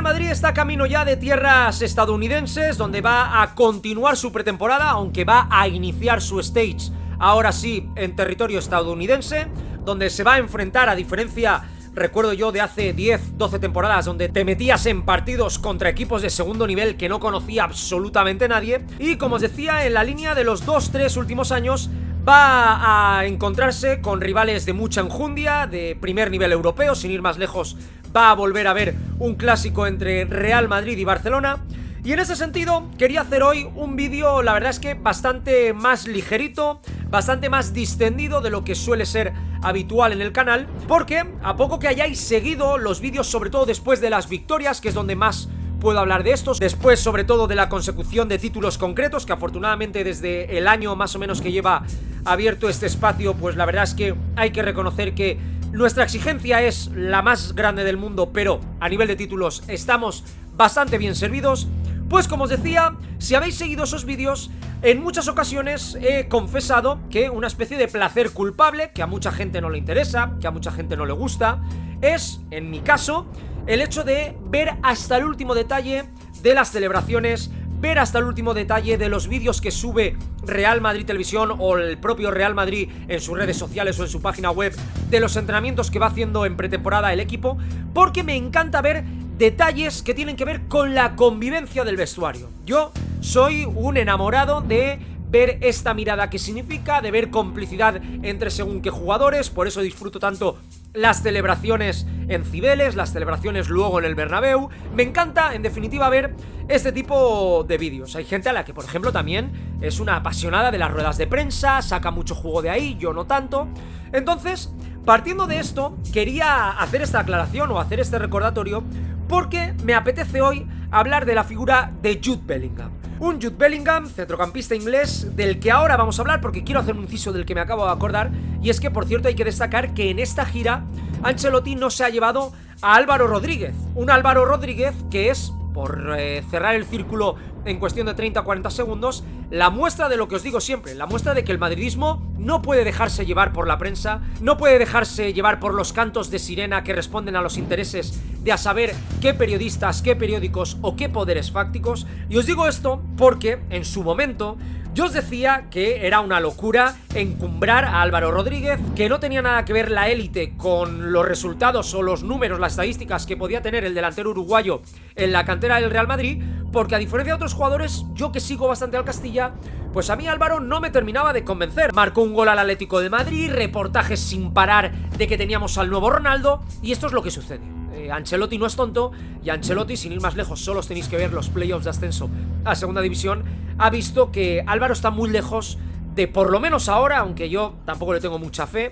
Madrid está camino ya de tierras estadounidenses, donde va a continuar su pretemporada, aunque va a iniciar su stage ahora sí en territorio estadounidense, donde se va a enfrentar, a diferencia, recuerdo yo, de hace 10, 12 temporadas, donde te metías en partidos contra equipos de segundo nivel que no conocía absolutamente nadie. Y como os decía, en la línea de los 2-3 últimos años va a encontrarse con rivales de mucha enjundia, de primer nivel europeo. Sin ir más lejos, va a volver a ver un clásico entre Real Madrid y Barcelona. Y en ese sentido quería hacer hoy un vídeo, la verdad es que bastante más ligerito, bastante más distendido de lo que suele ser habitual en el canal, porque a poco que hayáis seguido los vídeos, sobre todo después de las victorias, que es donde más puedo hablar de estos, después sobre todo de la consecución de títulos concretos, que afortunadamente desde el año más o menos que lleva abierto este espacio, pues la verdad es que hay que reconocer que nuestra exigencia es la más grande del mundo, pero a nivel de títulos estamos bastante bien servidos. Pues como os decía, si habéis seguido esos vídeos, en muchas ocasiones he confesado que una especie de placer culpable, que a mucha gente no le interesa, que a mucha gente no le gusta, es, en mi caso, el hecho de ver hasta el último detalle de las celebraciones, ver hasta el último detalle de los vídeos que sube Real Madrid Televisión o el propio Real Madrid en sus redes sociales o en su página web, de los entrenamientos que va haciendo en pretemporada el equipo, porque me encanta ver detalles que tienen que ver con la convivencia del vestuario. Yo soy un enamorado de ver esta mirada que significa, de ver complicidad entre según qué jugadores, por eso disfruto tanto las celebraciones en Cibeles, las celebraciones luego en el Bernabéu. Me encanta, en definitiva, ver este tipo de vídeos. Hay gente a la que, por ejemplo, también es una apasionada de las ruedas de prensa, saca mucho jugo de ahí, yo no tanto. Entonces, partiendo de esto, quería hacer esta aclaración o hacer este recordatorio porque me apetece hoy hablar de la figura de Jude Bellingham. Un Jude Bellingham, centrocampista inglés, del que ahora vamos a hablar porque quiero hacer un inciso del que me acabo de acordar. Y es que, por cierto, hay que destacar que en esta gira Ancelotti no se ha llevado a Álvaro Rodríguez. Un Álvaro Rodríguez que es, por cerrar el círculo en cuestión de 30 o 40 segundos, la muestra de lo que os digo siempre, la muestra de que el madridismo no puede dejarse llevar por la prensa, no puede dejarse llevar por los cantos de sirena que responden a los intereses de a saber qué periodistas, qué periódicos o qué poderes fácticos. Y os digo esto porque en su momento yo os decía que era una locura encumbrar a Álvaro Rodríguez, que no tenía nada que ver la élite con los resultados o los números, las estadísticas que podía tener el delantero uruguayo en la cantera del Real Madrid, porque a diferencia de otros jugadores, yo que sigo bastante al Castilla, pues a mí Álvaro no me terminaba de convencer. Marcó un gol al Atlético de Madrid, reportajes sin parar de que teníamos al nuevo Ronaldo, y esto es lo que sucede. Ancelotti no es tonto, y Ancelotti, sin ir más lejos, solo os tenéis que ver los playoffs de ascenso a segunda división, ha visto que Álvaro está muy lejos de, por lo menos ahora, aunque yo tampoco le tengo mucha fe,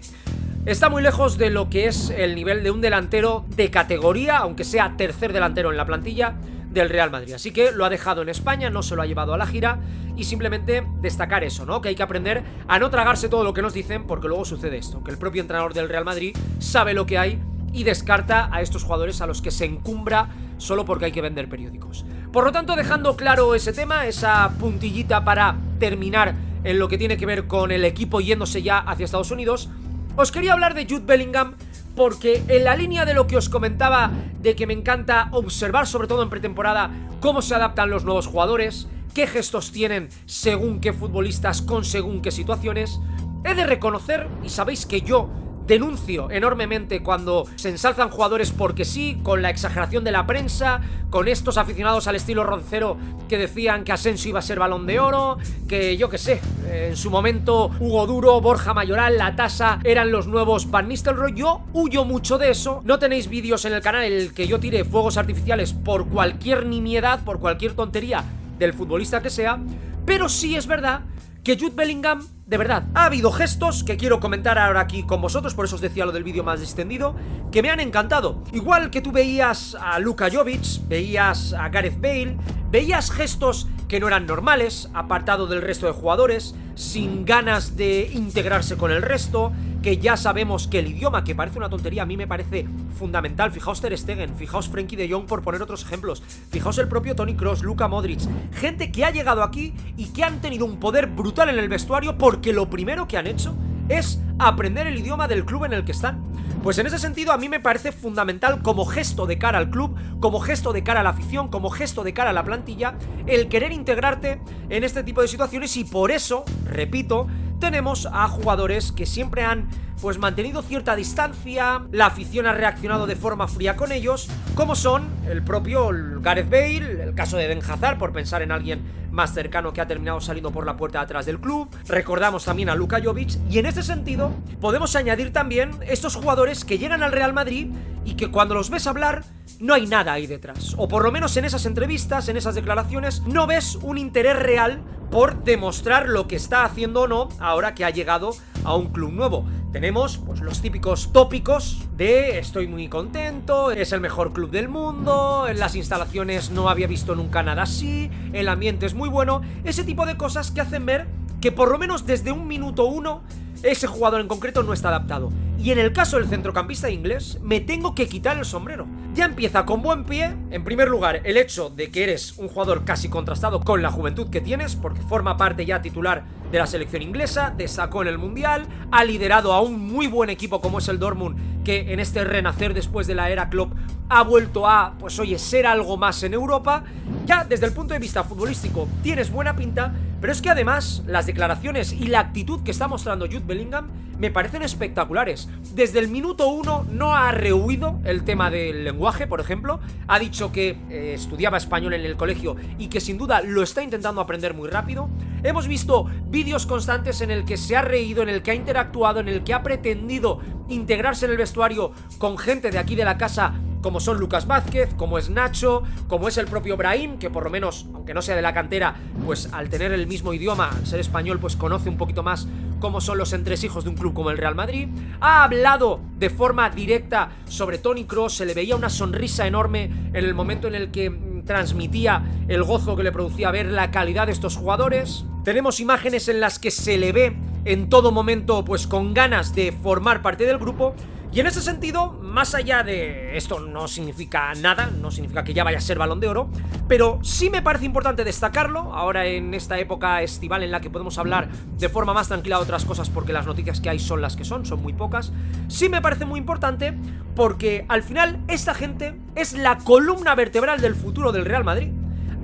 está muy lejos de lo que es el nivel de un delantero de categoría, aunque sea tercer delantero en la plantilla del Real Madrid. Así que lo ha dejado en España, no se lo ha llevado a la gira, y simplemente destacar eso, ¿no? Que hay que aprender a no tragarse todo lo que nos dicen, porque luego sucede esto, que el propio entrenador del Real Madrid sabe lo que hay y descarta a estos jugadores a los que se encumbra solo porque hay que vender periódicos. Por lo tanto, dejando claro ese tema, esa puntillita para terminar en lo que tiene que ver con el equipo yéndose ya hacia Estados Unidos, os quería hablar de Jude Bellingham porque en la línea de lo que os comentaba de que me encanta observar, sobre todo en pretemporada, cómo se adaptan los nuevos jugadores, qué gestos tienen según qué futbolistas con según qué situaciones, he de reconocer, y sabéis que yo denuncio enormemente cuando se ensalzan jugadores porque sí, con la exageración de la prensa, con estos aficionados al estilo Roncero que decían que Asensio iba a ser Balón de Oro, que yo que sé, en su momento Hugo Duro, Borja Mayoral, La Tasa eran los nuevos Van Nistelrooy. Yo huyo mucho de eso. No tenéis vídeos en el canal en el que yo tire fuegos artificiales por cualquier nimiedad, por cualquier tontería del futbolista que sea, pero sí es verdad que Jude Bellingham, de verdad, ha habido gestos que quiero comentar ahora aquí con vosotros, por eso os decía lo del vídeo más distendido, que me han encantado. Igual que tú veías a Luka Jovic, veías a Gareth Bale, veías gestos que no eran normales, apartado del resto de jugadores, sin ganas de integrarse con el resto, que ya sabemos que el idioma, que parece una tontería, a mí me parece fundamental. Fijaos Ter Stegen, fijaos Frenkie de Jong, por poner otros ejemplos, fijaos el propio Toni Kroos, Luka Modric, gente que ha llegado aquí y que han tenido un poder brutal en el vestuario porque lo primero que han hecho es aprender el idioma del club en el que están. Pues en ese sentido a mí me parece fundamental, como gesto de cara al club, como gesto de cara a la afición, como gesto de cara a la plantilla, el querer integrarte en este tipo de situaciones, y por eso, repito, tenemos a jugadores que siempre han pues mantenido cierta distancia, la afición ha reaccionado de forma fría con ellos, como son el propio Gareth Bale, el caso de Eden Hazard, por pensar en alguien más cercano que ha terminado saliendo por la puerta de atrás del club. Recordamos también a Luka Jovic, y en este sentido podemos añadir también estos jugadores que llegan al Real Madrid y que cuando los ves hablar no hay nada ahí detrás, o por lo menos en esas entrevistas, en esas declaraciones, no ves un interés real por demostrar lo que está haciendo o no ahora que ha llegado a un club nuevo. Tenemos pues los típicos tópicos de estoy muy contento, es el mejor club del mundo, en las instalaciones no había visto nunca nada así, el ambiente es muy bueno, ese tipo de cosas que hacen ver que por lo menos desde un minuto uno ese jugador en concreto no está adaptado. Y en el caso del centrocampista inglés, me tengo que quitar el sombrero. Ya empieza con buen pie, en primer lugar, el hecho de que eres un jugador casi contrastado con la juventud que tienes, porque forma parte ya titular de la selección inglesa, destacó en el Mundial, ha liderado a un muy buen equipo como es el Dortmund, que en este renacer después de la era Klopp ha vuelto a, pues oye, ser algo más en Europa. Ya desde el punto de vista futbolístico tienes buena pinta, pero es que además las declaraciones y la actitud que está mostrando Jude Bellingham me parecen espectaculares. Desde el minuto uno no ha rehuido el tema del lenguaje, por ejemplo. Ha dicho que estudiaba español en el colegio y que sin duda lo está intentando aprender muy rápido. Hemos visto vídeos constantes en el que se ha reído, en el que ha interactuado, en el que ha pretendido integrarse en el vestuario con gente de aquí de la casa, como son Lucas Vázquez, como es Nacho, como es el propio Brahim, que por lo menos, aunque no sea de la cantera, pues al tener el mismo idioma, al ser español, pues conoce un poquito más cómo son los entresijos de un club como el Real Madrid. Ha hablado de forma directa sobre Toni Kroos, se le veía una sonrisa enorme en el momento en el que transmitía el gozo que le producía ver la calidad de estos jugadores. Tenemos imágenes en las que se le ve en todo momento pues con ganas de formar parte del grupo. Y en ese sentido, más allá de esto no significa nada, no significa que ya vaya a ser Balón de Oro, pero sí me parece importante destacarlo, ahora en esta época estival en la que podemos hablar de forma más tranquila de otras cosas porque las noticias que hay son las que son muy pocas. Sí me parece muy importante porque al final esta gente es la columna vertebral del futuro del Real Madrid.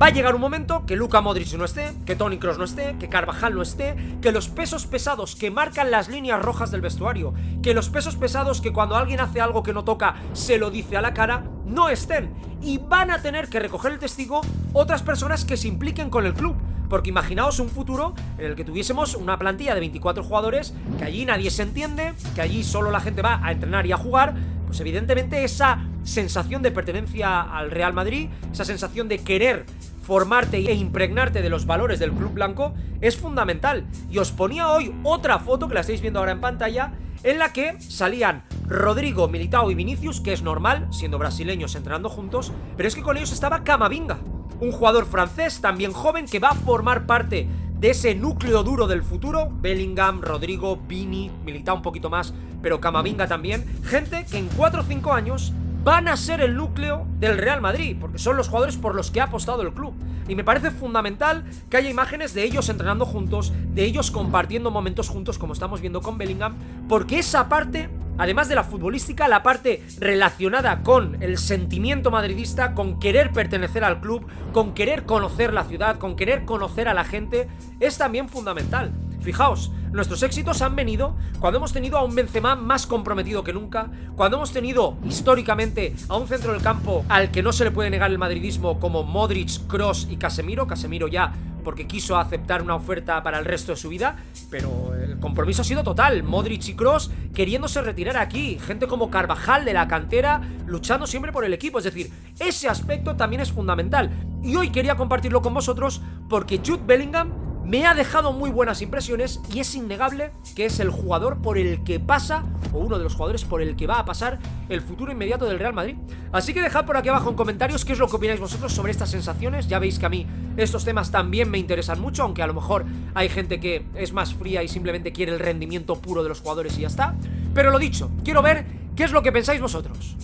Va a llegar un momento que Luka Modric no esté, que Toni Kroos no esté, que Carvajal no esté, que los pesos pesados que marcan las líneas rojas del vestuario, que los pesos pesados que cuando alguien hace algo que no toca se lo dice a la cara, no estén. Y van a tener que recoger el testigo otras personas que se impliquen con el club. Porque imaginaos un futuro en el que tuviésemos una plantilla de 24 jugadores, que allí nadie se entiende, que allí solo la gente va a entrenar y a jugar. Pues evidentemente esa sensación de pertenencia al Real Madrid, esa sensación de querer formarte e impregnarte de los valores del club blanco es fundamental. Y os ponía hoy otra foto que la estáis viendo ahora en pantalla, en la que salían Rodrigo, Militao y Vinicius, que es normal, siendo brasileños entrenando juntos, pero es que con ellos estaba Camavinga, un jugador francés también joven que va a formar parte de ese núcleo duro del futuro. Bellingham, Rodrigo, Vini, Militao un poquito más, pero Camavinga también. Gente que en 4 o 5 años van a ser el núcleo del Real Madrid, porque son los jugadores por los que ha apostado el club. Y me parece fundamental que haya imágenes de ellos entrenando juntos, de ellos compartiendo momentos juntos, como estamos viendo con Bellingham, porque esa parte, además de la futbolística, la parte relacionada con el sentimiento madridista, con querer pertenecer al club, con querer conocer la ciudad, con querer conocer a la gente, es también fundamental. Fijaos, nuestros éxitos han venido cuando hemos tenido a un Benzema más comprometido que nunca, cuando hemos tenido históricamente a un centro del campo al que no se le puede negar el madridismo como Modric, Kroos y Casemiro ya porque quiso aceptar una oferta para el resto de su vida, pero el compromiso ha sido total. Modric y Kroos queriéndose retirar aquí, gente como Carvajal de la cantera luchando siempre por el equipo, es decir, ese aspecto también es fundamental. Y hoy quería compartirlo con vosotros porque Jude Bellingham me ha dejado muy buenas impresiones y es innegable que es el jugador por el que pasa, o uno de los jugadores por el que va a pasar el futuro inmediato del Real Madrid. Así que dejad por aquí abajo en comentarios qué es lo que opináis vosotros sobre estas sensaciones. Ya veis que a mí estos temas también me interesan mucho, aunque a lo mejor hay gente que es más fría y simplemente quiere el rendimiento puro de los jugadores y ya está. Pero lo dicho, quiero ver qué es lo que pensáis vosotros.